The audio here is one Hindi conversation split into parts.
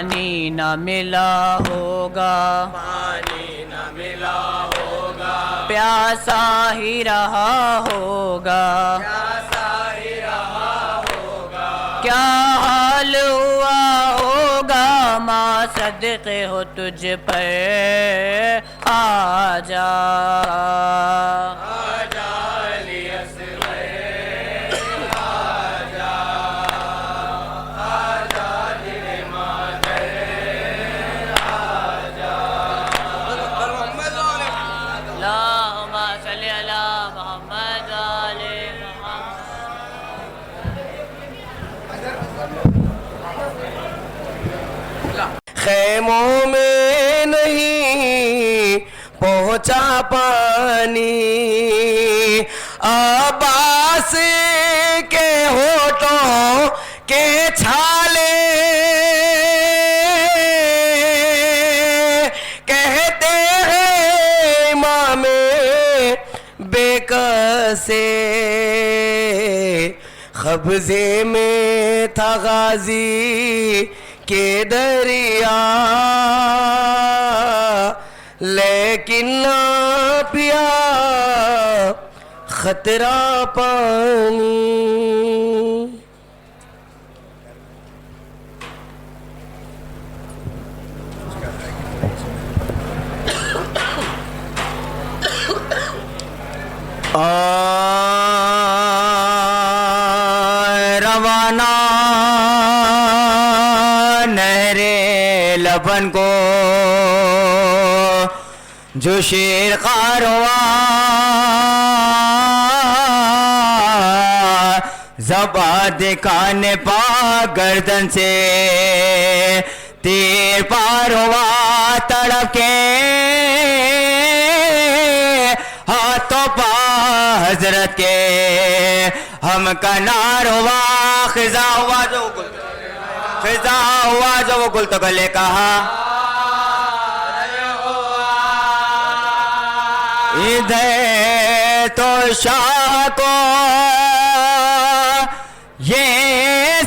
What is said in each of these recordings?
पानी न मिला होगा, पानी न मिला होगा, प्यासा ही रहा होगा, प्यासा ही रहा होगा, क्या हाल हुआ होगा माँ सदके हो तुझ पर आजा, आजा अली असग़र, आजा, आजा दिले मादर, आजा। अल्लाहुम्मा सल्ली अला मुहम्मद व आले खैमों में नहीं पहुंचा पानी, अब्बास के होठों के छाले कहते हैं इमाम बेकसे, कब्जे में था गाजी के दरिया, लेकिन ना पिया खतरा पानी। रवाना नहरे लबन को जो शेर कारवा ज़बा दिखाने पा गर्दन से तीर पार हुआ तड़प के हाथों पा हजरत के हम का नार हुआ खिजा हुआ जो खिजा हुआ जो वो गुल तो गले कहा इधर तो शाह को ये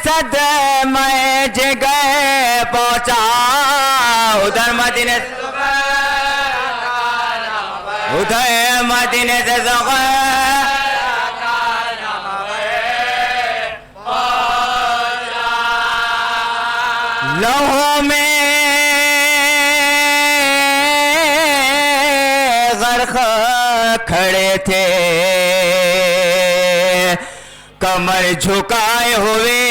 सदमे जगह पहुंचा, उधर मदीने से लौहों में गर्क खड़े थे, कमर झुकाए हुए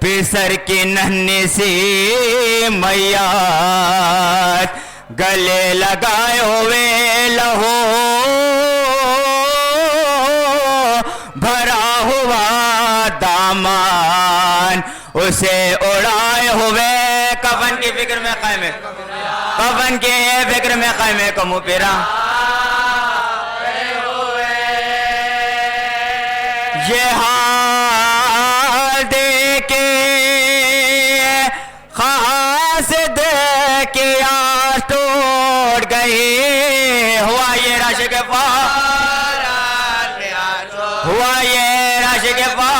पिसर की नन्ही सी मैया गले लगाए हुए लहो भरा हुआ दामन उसे उड़ाए हुए कफन की फिक्र में क़ायम, कफन के फिक्र में क़ायम को मुँह पेरा ये हाल देके खास देके आँख टूट गई, हुआ ये राशि के पार, हुआ ये राशि के पार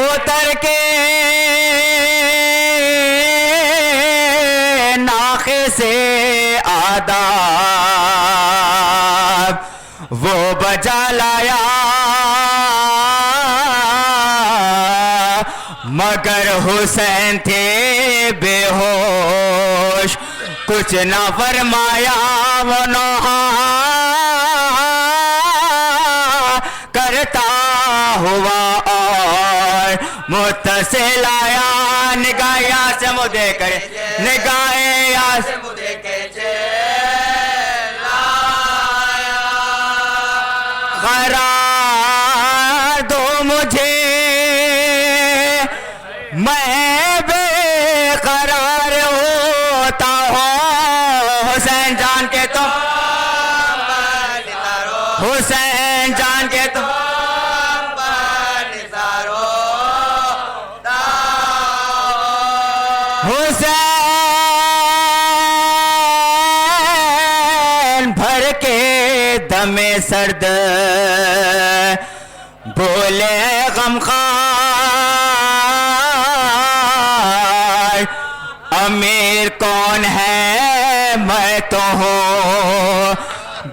उतर के नाखे से आदाब वो बजा लाया, मगर हुसैन थे बेहोश कुछ ना फरमाया, वो नहा करता हुआ और मुत्तसिल आया, निगाह से मुँह देकर निगाह से मुँह देकर करार दो मुझे मैं बेकरार होता हूँ, हुसैन जान के तुम, हुसैन जान के तुम हुसैन भर के दमे सर्द बोले गमखार, अमीर कौन है मैं तो हूँ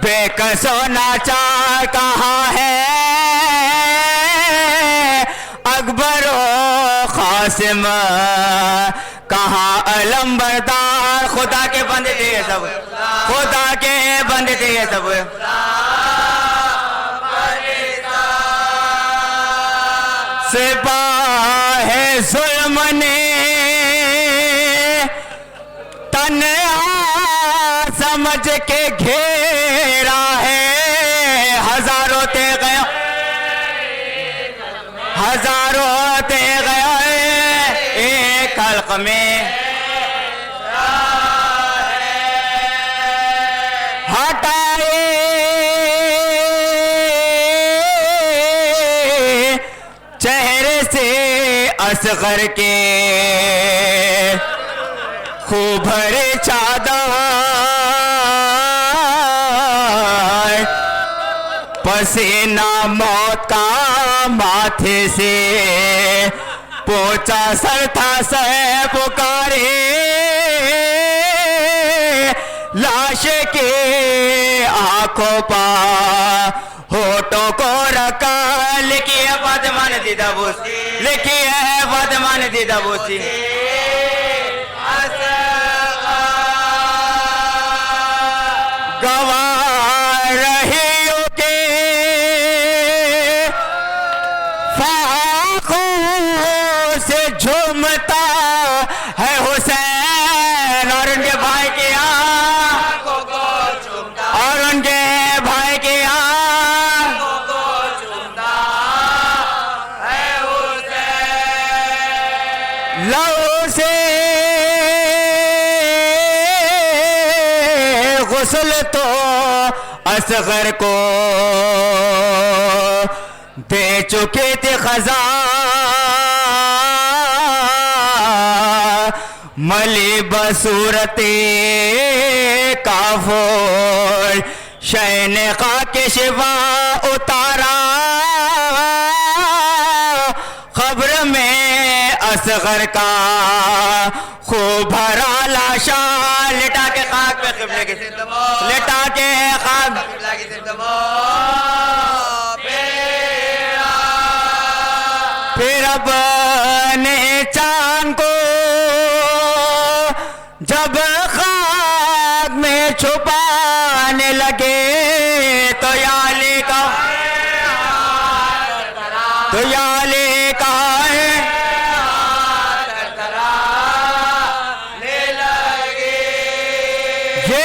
बेकसो नाचार, कहाँ है अकबर कासिम, कहाँ अलमबरदार। खुदा के बंदे थे ये सब, खुदा के बंदे थे ये सब। सिपाहे जुल्म ने तन्हा समझ के घेरा है, हजारों ते गया, हजारों ते गया एक हल्क में। हटाए चेहरे से असगर के खूब भरे चादर, पसीना मौत का माथे से पोचा सर था से पुकारे, लाश के आंखों पा होठों को रखा, लिखी है बदमान दीदा बोसी, लिखी है बदमान दीदा बोसी। गवाह रहियों के फाखों से झूमता है हुसैन, और उनके भाई के आंखों को चूमता, और उनके भाई के आंखों को चूमता है हुसैन। लहू से गुस्ल तो असगर को दे चुके थे खजा, मली बसूरते काफोर शैने का के शिवा उतारा, खबर में असगर का खूब भरा लाशा, लिटा के खाक पे क़िबले की सिर दबो, लिटा के खाक पे क़िबला की सिर दबो। फिर अपने चांद को जब खाक में छुपाने लगे, तो याली का, तो याली का ये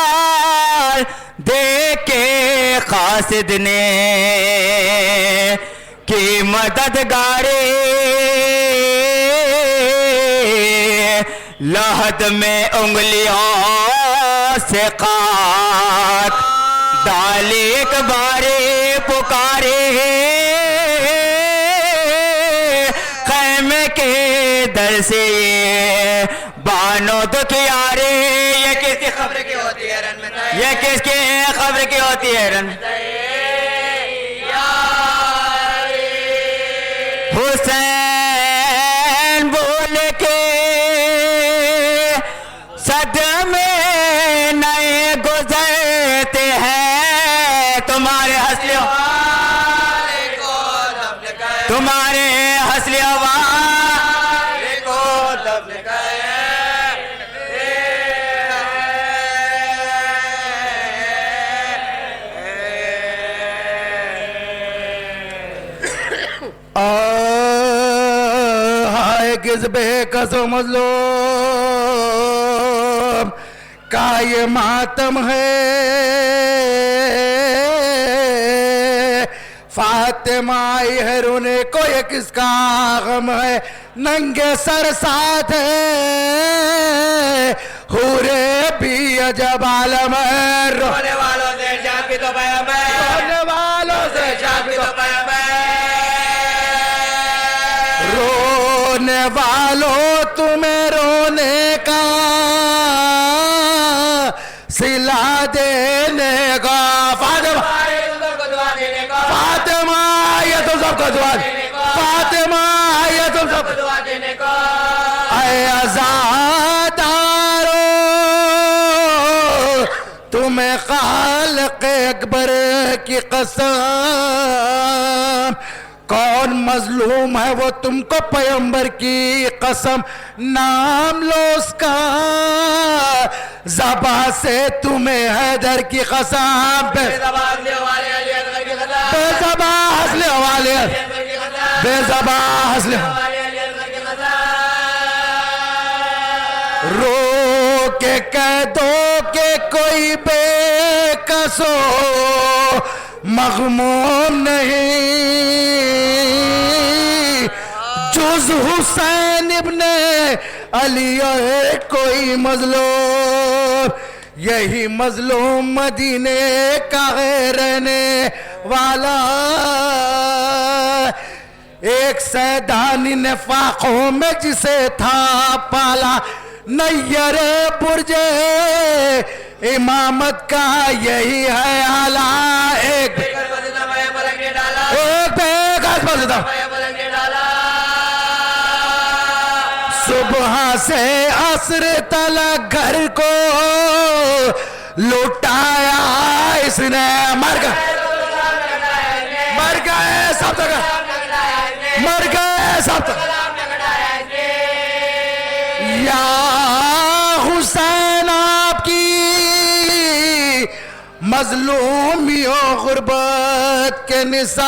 हाल देख के कासिद ने की मददगारे, लहद में उंगलियों से खाक डाली एक बारे पुकारे, खैमे के दर से बानो दुखियारे। ये किसकी खबर की होती है रन में, ये किसकी खबर की होती है रन? हुसैन बोल के सदमे नए गुजरते हैं, तुम्हारे हंसले तुम्हारे हंसले वाले को दबने हाय किस बेकसो मज़लूम का ये मातम है, फातिमाई है रोने को ये किसका गम है, नंगे सर साथ है हुरे भी अजब आलम है, रोने वालों से जापी तो पैगंबर, रोने वालों से जापी तो पैगंबर, रोने वालों तुम्हें रोने का सिला देने का। फातिमा फातिमा ये तुम सबको दुआ फातिमा ये तुम सब ऐ अज़ादारो तुम्हें खालिक़ अकबर की कसम, कौन मजलूम है वो तुमको पैगंबर की कसम, नाम लो उसका ज़बा से तुम्हें हैदर की कसम। बेज़बा हंसले वाले बेज़बा हंसले रो के कह दो के कोई बेकसो मग़मूम नहीं, जुज़ हुसैन इब्ने अली कोई मजलूम, यही मजलूम मदीने का है रहने वाला। एक सैदानी ने फाकों में जिसे था पाला, नैयरे बुर्जे इमामत का यही है आला। एक सुबह से असर तलक घर को लुटाया इसने, मर गए सब तक, मर गए सब तक। या हुसैन आपकी मजलूमियों गुर्बत के निसार,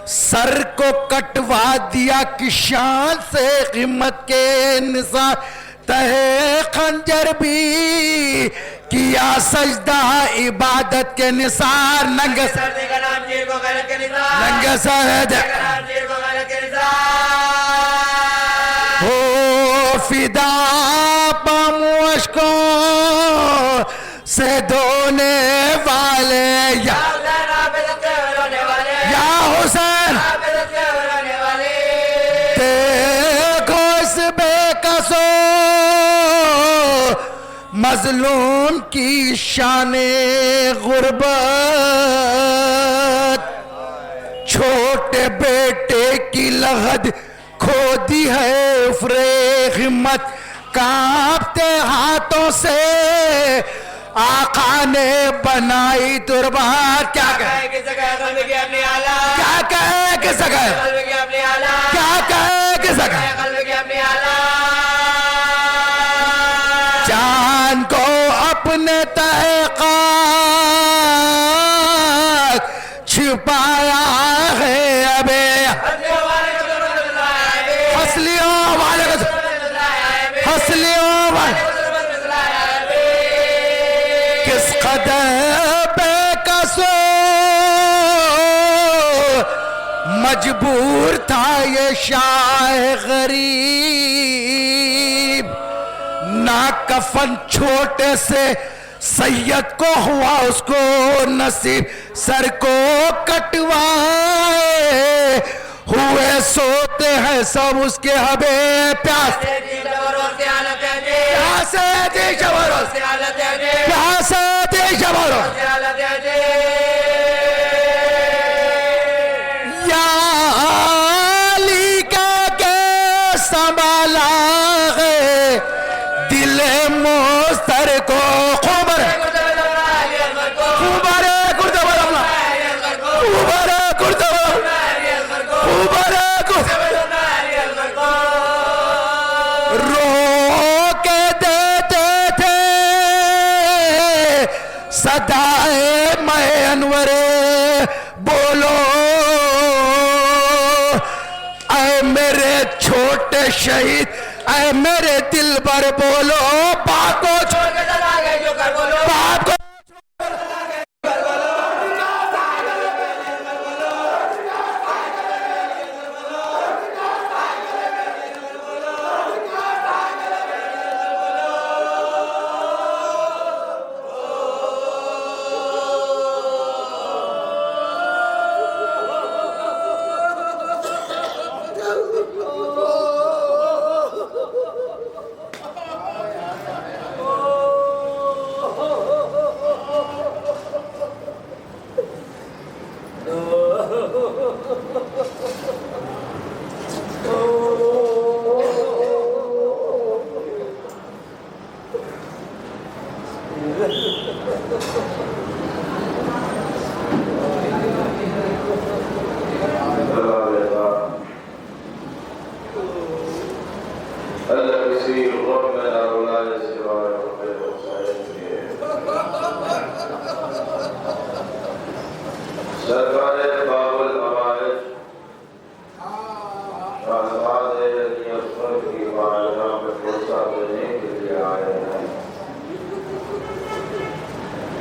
सर को कटवा दिया किशान से कीमत के निसार, तहे खंजर भी किया सजदा इबादत के निसार। नंगे सर हो फिदा पामुश्कों से धोने वाले या हुसैन, देखो इस बेकसो मजलूम की शाने गुर्बत, छोटे बेटे की लगद खो दी है उफ्रे हिम्मत, कांपते हाथों से आका ने बनाई तुरबात। क्या कहे किस जगह, क्या कहे किस जगह, क्या कहे किस जगह, चांद को अपने तहक़ीक़ात छुपाया है अबे, हंसलियों वाले हंसलियों वाले किस कदर बेकसो मजबूर था ये शाह गरीब, ना कफन छोटे से सैयद को हुआ उसको नसीब, सर को कटवाए हुए सोते हैं सब उसके हबे प्यास, या अली का के संभाला है दिले मोस्तर को, खुबर रो के देते थे सदाए मैं अनवरे बोलो, ऐ मेरे छोटे शहीद, ऐ मेरे दिल पर बोलो, बाप को छोड़ के चला गए जो कर बोलो, बाप को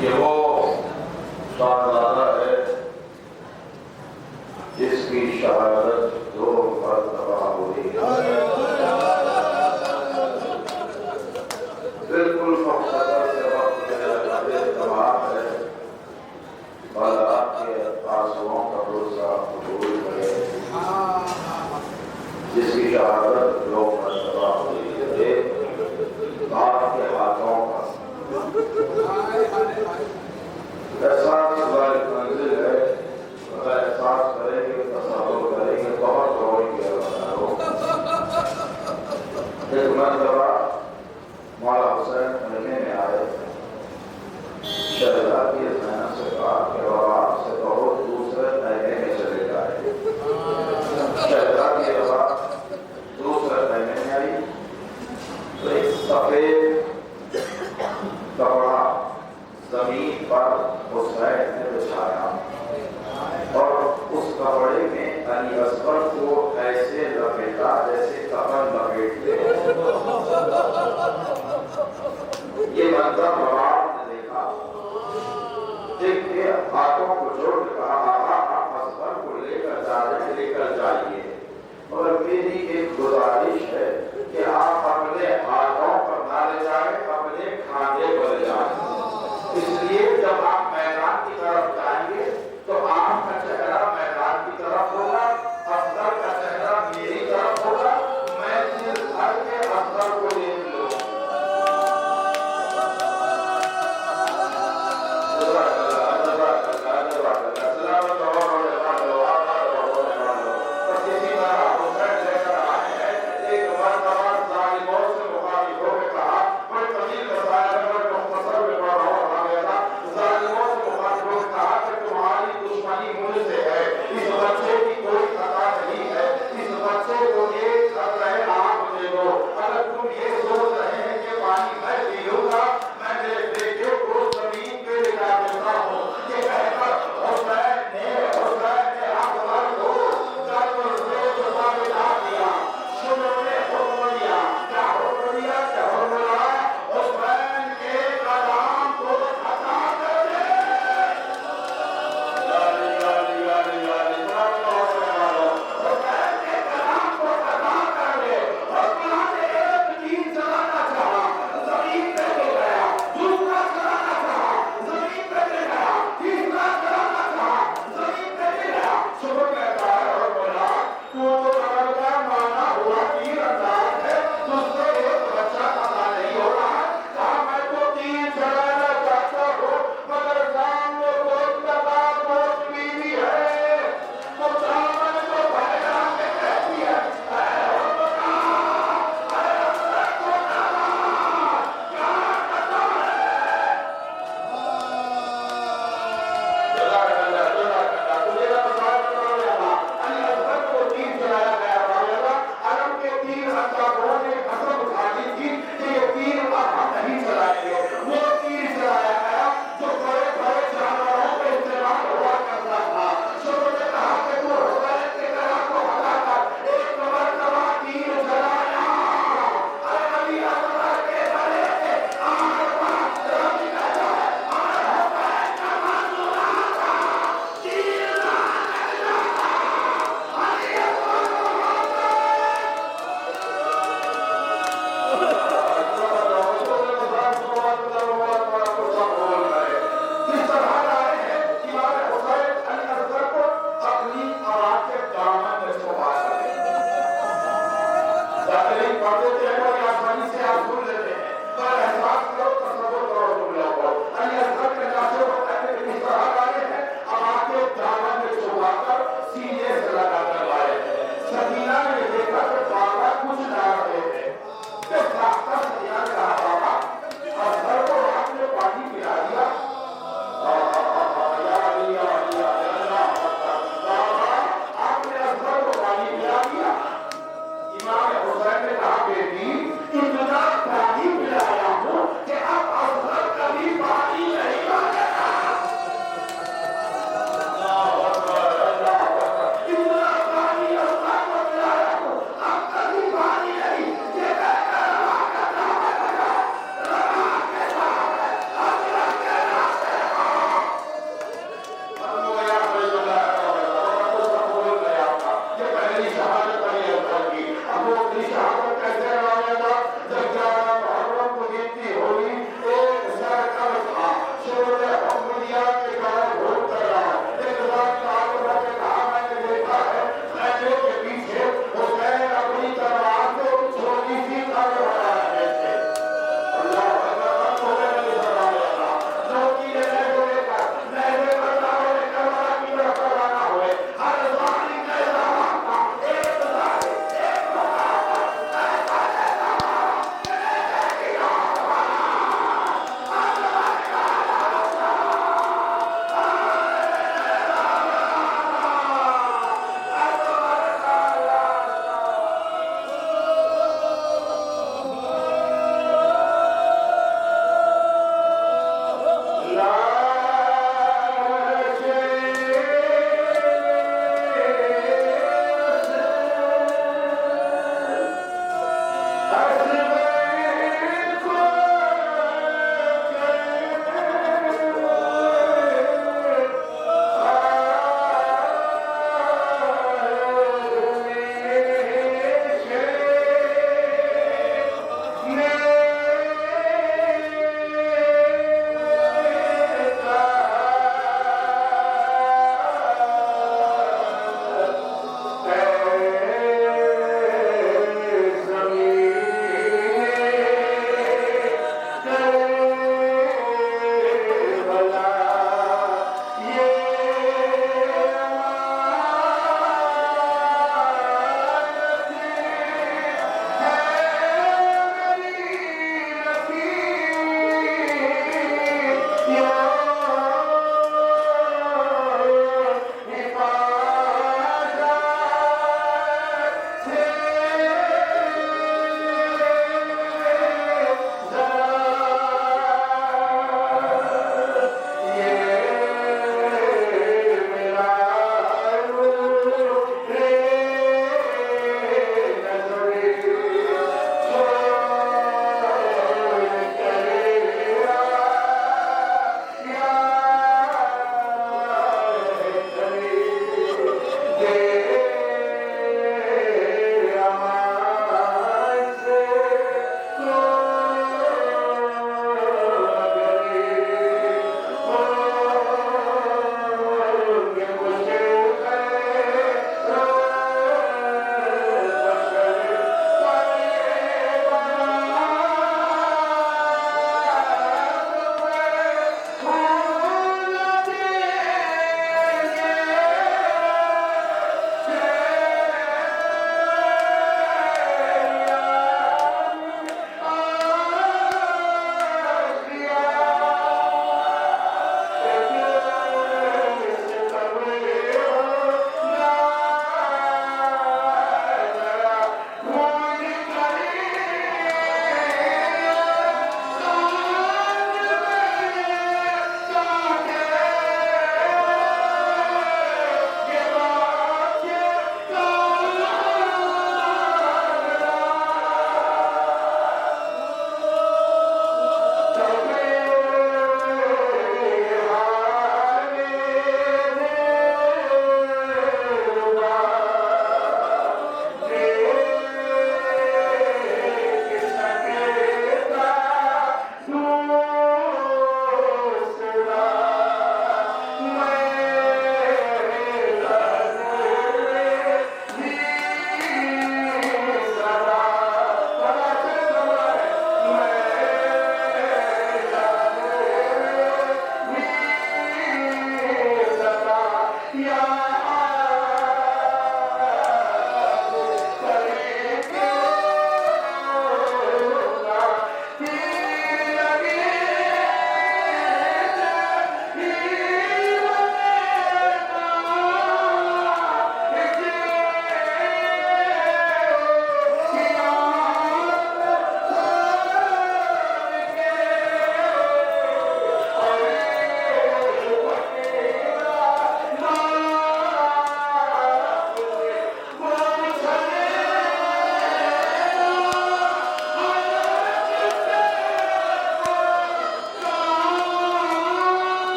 कि वो शाहज़ादा है जिसकी शहादत 2 मरतबा हुई है। बिल्कुल मुख्तसर से वक्त में तमाम है बाला के आंसुओं का भरोसा कबूल करे जिसकी शहादत 2 मरतबा हुई है। बाप के हाथों पर एहसास वाली मंजिल है। अगर एहसास करेंगे तसव्वुर करेंगे बहुत रोएंगे। एक मरतबा मौला हुसैन मदीने में आए। शहजादी ज़ैनब से कहा कि अब आपसे कहो दूसरे महीने में चले जाए। शहजादी दूसरे महीने में आई तो एक सफेद कपड़ा जमीन पर हुसैन ने बिछाया और उस कपड़े में अली असगर को ऐसे लपेटा जैसे कफन लपेटते। ये मंजर नवाब ने देखा। देख के हाथों को जोड़ के कहा आप असगर को लेकर जाइए और मेरी एक गुजारिश है कि आप अपने हाथों पर ना ले जाए, अपने खाने पर ले जाए। इसलिए जब आप मैदान की तरफ जाएंगे तो आपका चेहरा मैदान की तरफ होगा, असगर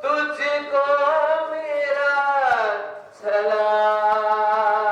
तुझको मेरा सलाम।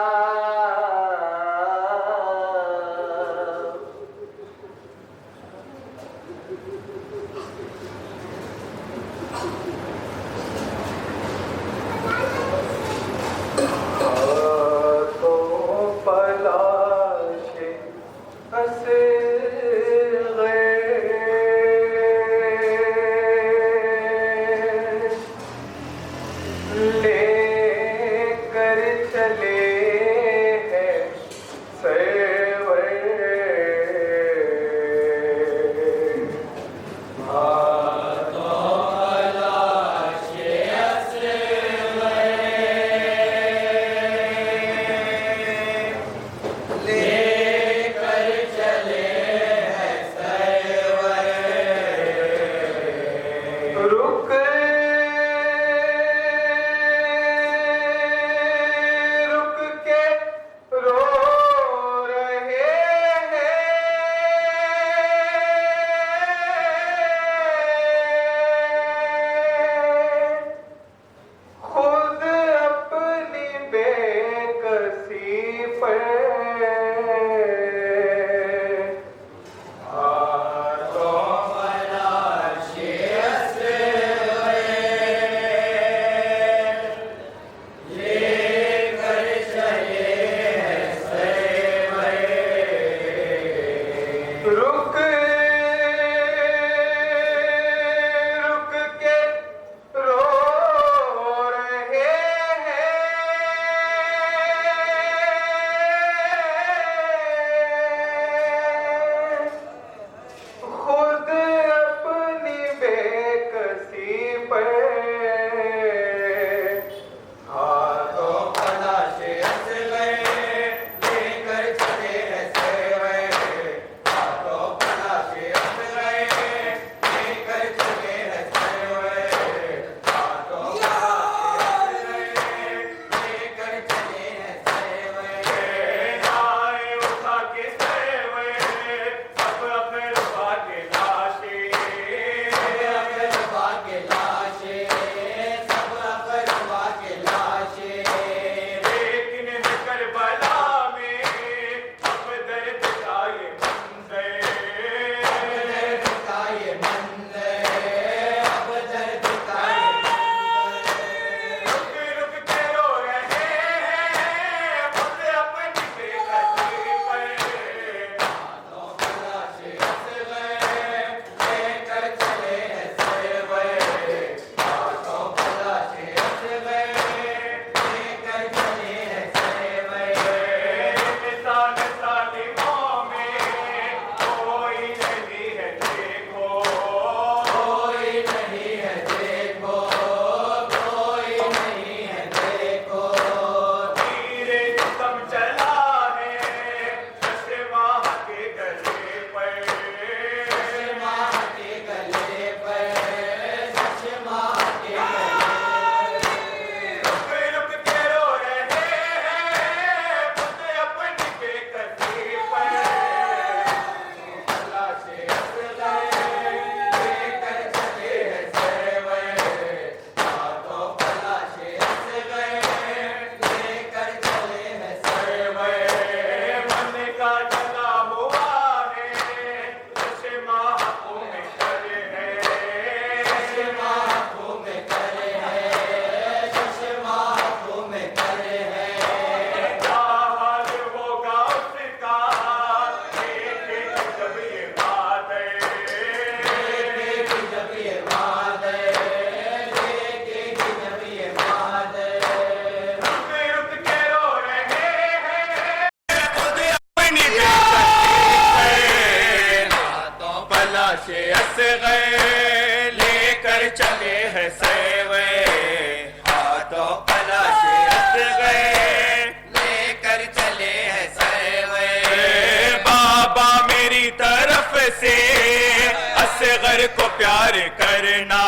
असगर को प्यार करना,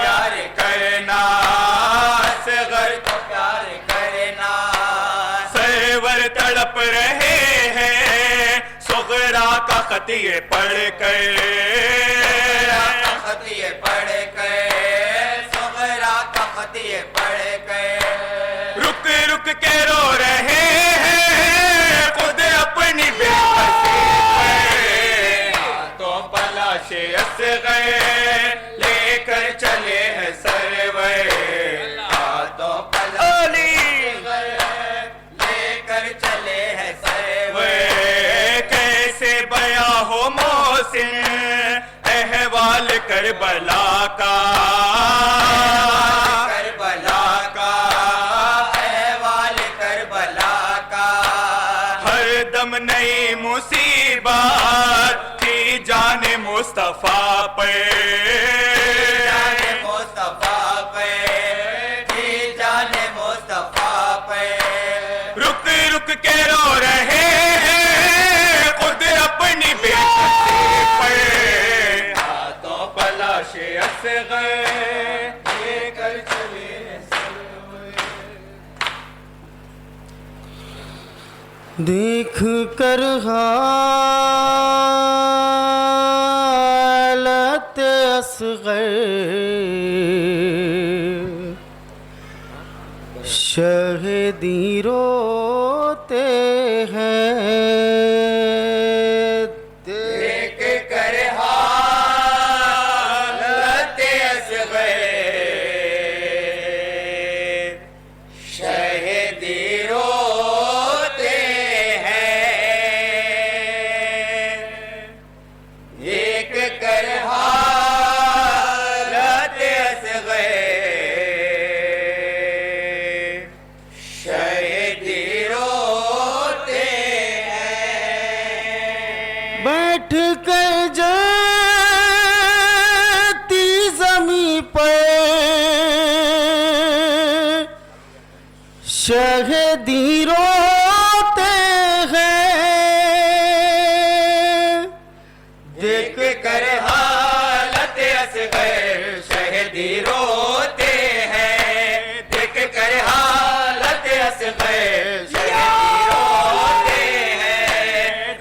प्यार करना, असगर को प्यार करना। सरवर तड़प रहे हैं सुगरा का खत ये पढ़ कर, खत ये पढ़ कर, सुगरा का खत ये पढ़ कर। रुक रुक के रो रहे हैं खुद अपनी बेबसी पर, तो पलाशे असगर लेकर चले हैं सरवर, तो पलाशे लेकर चले हैं सरवर। कैसे बया हो मोहसिन अहवाल करबला का, करबला का अहवाल करबला का। हर दम नई मुसीबत थी जाने मुस्तफा पे, जाने मुस्तफा पे, थी जाने मुस्तफा पे। रुक रुक के रो रहे हैं खुद अपनी बेबसी पर, तो पलाशे असगर लेकर चले देख कर हालत असगर शहीदी रोते हैं, देख कर हालत असगर शहीदी रोते एक कर हालत असगर शहीदी रोते हैं। बैठ कर जाती जमी पर शहीदी रोते हैं, देख कर हालत असगर शहीदी रोते हैं, देख कर हालत असगर शहीदी रोते हैं,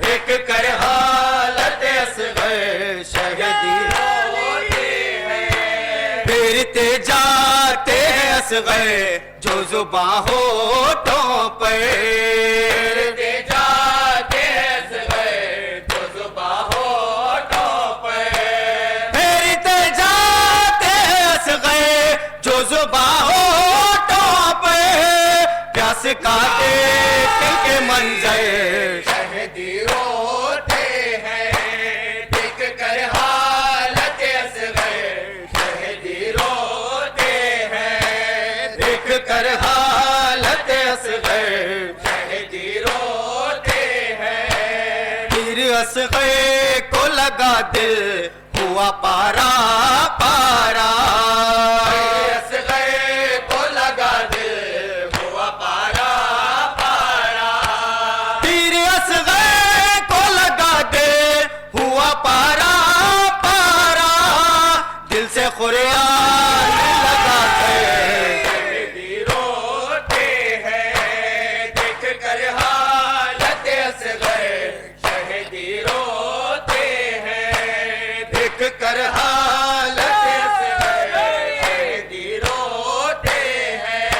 देख कर हालत असगर शहीदी रोते हैं। फिरते जाते हैं असगर जो जुबां होठों पर, फिरते जाते हैं असगर जो जुबां होठों पर, फिरते जाते हैं असगर जो जुबां होठों पर। प्यास काटे के मंजर शहीदी रोते हैं, देख कर हालत असगर शहीदी रोते हैं, देख कर हालत असगर शहीदी रोते हैं। फिर असगर को लगा दिल हुआ पारा पारा, असगर को लगा दिल हुआ पारा पारा। फिर असगर को लगा दिल हुआ पारा पारा, दिल से खुरियान लगा शहीदी रोते हैं, देख कर हालत असगर शहीदी रोते हैं, देख कर हालत असगर शहीदी रोते हैं।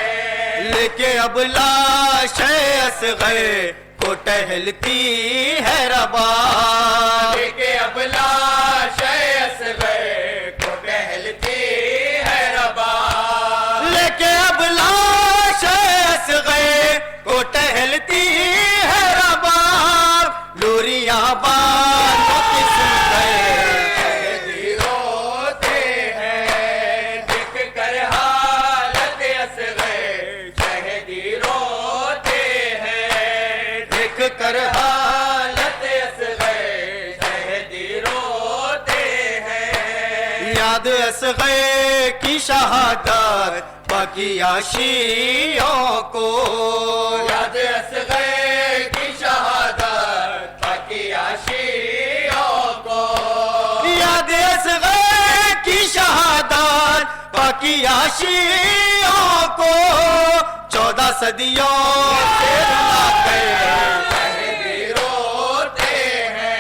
लेके अब लाश असगर को टहलती है रबा, लेके अब लाश असगर को टहलती है रबा, लेके अब लाश असगर को टहलती है रबा। लोरियां बालों की सुनकर शहीदी रोते हैं, देख कर हालत असगर शहीदी रोते हैं, देख कर हालत असगर शहीदी रोते हैं। याद असगर की शहादत बाकी आशियों को, याद असगर की शहादत बाकी आशियों को। किया शियों को 14 सदियों से रुला कर शहीदी रोते हैं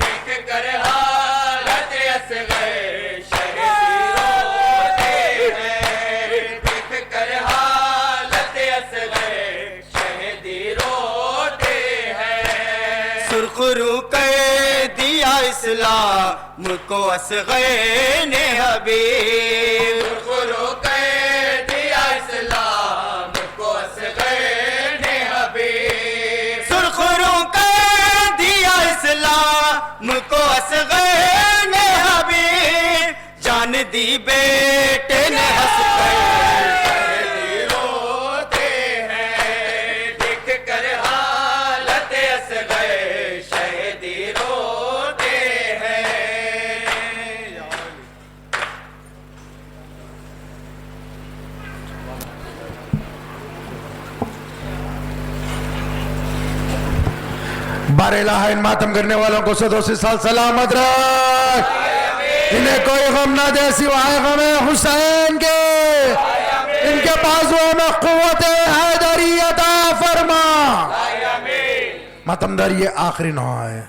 देख कर हालत असगर शहीदी रोते हैं देख कर हालत असगर शहीदी रोते हैं सुरखरू कर दिया इस्लाम मुझको असगर ने हबीब सुरखरू कर दिया इस्लाम मुझको असगर ने हबीब सुरखरू कर दिया इस्लाम मुझको असगर ने हबीब जान दी बेटे ने हंसकर शहीदी रोते हैं देख कर हालत असगर शहीदी रोते हैं बारेला है इन मातम करने वालों को सदों से साल सलामत रख इन्हें कोई गम ना दे सिवाय गम हुसैन के इनके बाजुओं में कुव्वत हैदरी अता फरमा मातमदार ये आखिरी नौआ है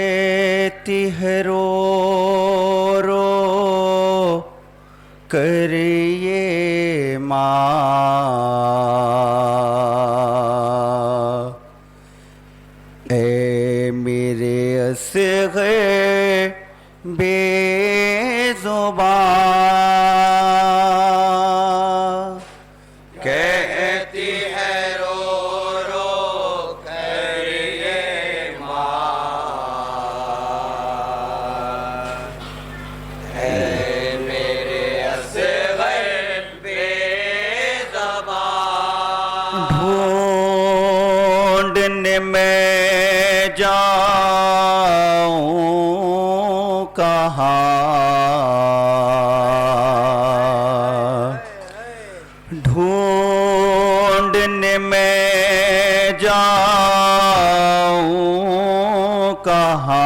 कहती है रो रो करिए माँ ए मेरे असग़र बेज़ुबान कहती है रो रो करिए मेरे असग़र बेज़बान ढूंढने में जाऊं कहाँ ढूंढने में जाऊं कहाँ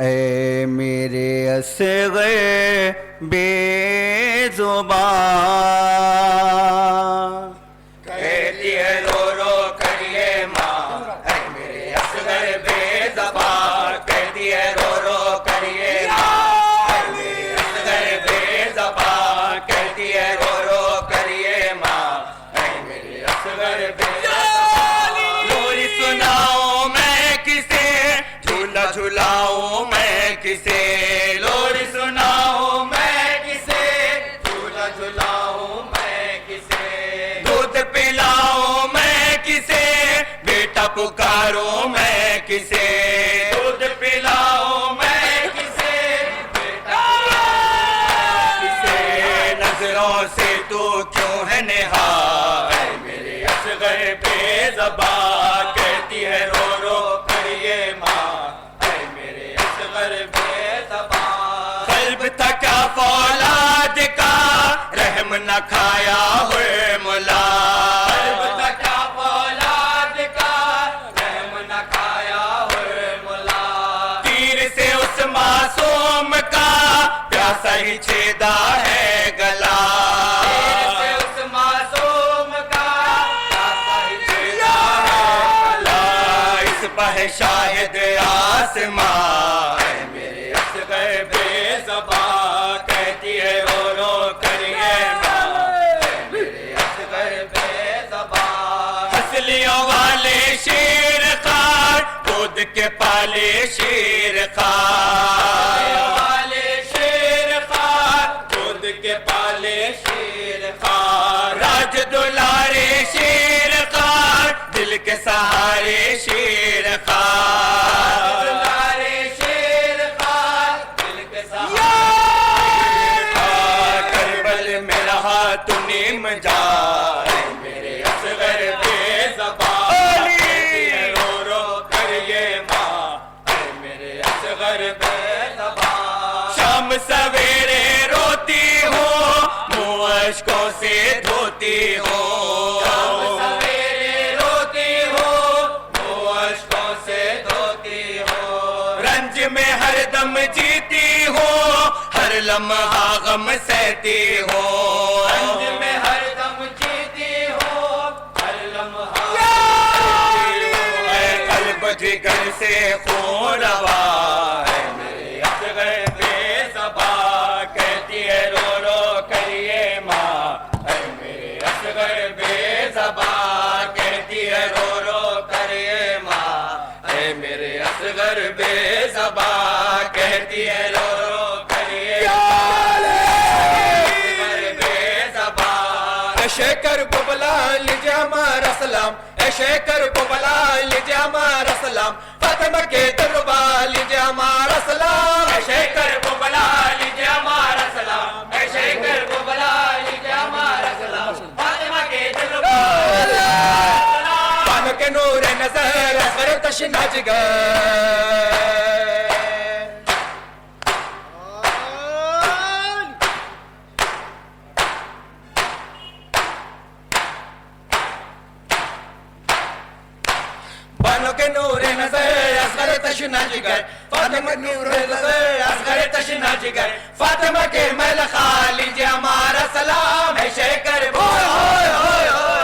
ए मेरे असग़र बेज़ुबान कहती है रो रो करिए माँ ऐ मेरे असग़र बेज़बान कहती है रो रो करिए माँ ऐ मेरे असग़र बेज़बान कहती है रो रो करिए माँ ऐ मेरे असग़र बेज़बान लोरी सुनाओ मैं किसे झूला झुलाऊं मैं किसे लोरी सुनाओ मैं किसे झूला झुलाऊं मैं किसे दूध पिलाओ मैं किसे बेटा पुकारो मैं किसे दूध पिलाओ मैं किसे बेटा किसे नजरों से तू क्यों है निहार ऐ मेरे असग़र बेज़बान कहती है रो रो करिए माँ ऐ मेरे असग़र बेज़बान क़ल्ब थका फौलाद का रहम न खाया हुए मुला क़ल्ब थका फौलाद का रहम न खाया हुए मुला तीर से उस मासूम का प्यासा ही छेदा है गला तीर से उस मासूम का प्यासा ही छेदा है गला इस पर शाहिद आसमां ऐ मेरे असग़र बेज़बान कहती है रो रो करिए माँ ऐ मेरे असग़र बेज़बान असलियों वाले शेर खार खुद के पाले शेर खार वाले शेर खार खुद के पाले शेर खार राज दुलारे शेर खार दिल के सहारे शेर खार दुलारे शेर खार दिल के सहारे खार करबल में रहा तू नीम जाए मेरे असग़र बेज़बान कहती है रो रो करिए माँ ऐ मेरे असग़र बेज़बान शाम सवेरे रोती हो मुँह अश्कों से धोती हो शाम सवेरे रोती हो में हर दम जीती हो, हर लम्हा गम सहती हो, रंज में हर दम जीती हो, हर लम्हा कल्ब जिगर से खून रवा है मेरे असगर बेज़बा, कहती है रो रो करिए माँ है मेरे असगर बेज़बा, कहती है रो रो करिए माँ है मेरे असगर बेज़बा, कहती है रो रो करिए बेज़बा। शेखर को बुला लीजिए हमारा सलाम, शेखर को बुला लीजिए हमारा सलाम, फातिमा के दरबार लीजिए हमारा सलाम, शेखर को बुला लीजिए हमारा सलाम, शेखर को बुला लीजिए हमारा सलाम, फातिमा के दरबार पान के नूर नजर असगर तशना जिगर, बानों के नूर नजर असगर तशना जिगर, फातिमा के नूर नजर असगर तशना जिगर, फातिमा के महल खा लीजिए हमारा सलाम, है शेखर बोल होय होय होय